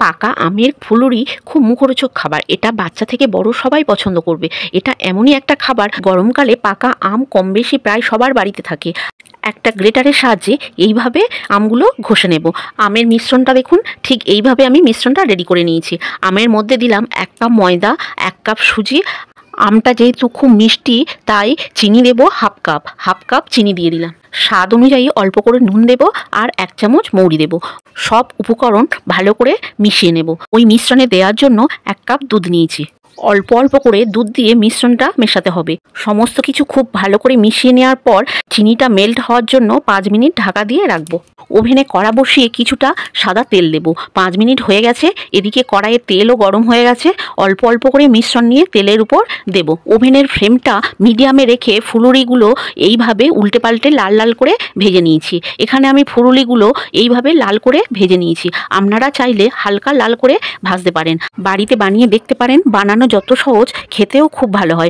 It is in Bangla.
পাকা আমের ফুলুরি খুব মুখরোচক খাবার। এটা বাচ্চা থেকে বড় সবাই পছন্দ করবে। এটা এমনই একটা খাবার, গরমকালে পাকা আম কম বেশি প্রায় সবার বাড়িতে থাকে। একটা গ্রেটারের সাহায্যে এইভাবে আমগুলো ঘষে নেব। আমের মিশ্রণটা দেখুন, ঠিক এইভাবে আমি মিশ্রণটা রেডি করে নিয়েছি। আমের মধ্যে দিলাম 1 কাপ ময়দা, 1 কাপ সুজি। আমটা যেহেতু খুব মিষ্টি তাই চিনি দেবো হাফ কাপ চিনি দিয়ে দিলাম। স্বাদ অনুযায়ী অল্প করে নুন দেব আর 1 চামচ মৌরি দেব। সব উপকরণ ভালো করে মিশিয়ে নেব। ওই মিশ্রণে দেওয়ার জন্য 1 কাপ দুধ নিয়েছি। অল্প অল্প করে দুধ দিয়ে মিশ্রণটা মেশাতে হবে। সমস্ত কিছু খুব ভালো করে মিশিয়ে নেওয়ার পর চিনিটা মেল্ট হওয়ার জন্য 5 মিনিট ঢাকা দিয়ে রাখবো। ওভেনে কড়া বসিয়ে কিছুটা সাদা তেল দেবো। 5 মিনিট হয়ে গেছে, এদিকে কড়াইয়ে তেলও গরম হয়ে গেছে। অল্প অল্প করে মিশ্রণ নিয়ে তেলের উপর দেব। ওভেনের ফ্লেমটা মিডিয়ামে রেখে ফুলুরিগুলো এইভাবে উল্টে পাল্টে লাল লাল করে ভেজে নিয়েছি। এখানে আমি ফুলুরিগুলো এইভাবে লাল করে ভেজে নিয়েছি। আপনারা চাইলে হালকা লাল করে ভাজতে পারেন। বাড়িতে বানিয়ে দেখতে পারেন। বানানো যত সহজ, খেতেও খুব ভালো হয়।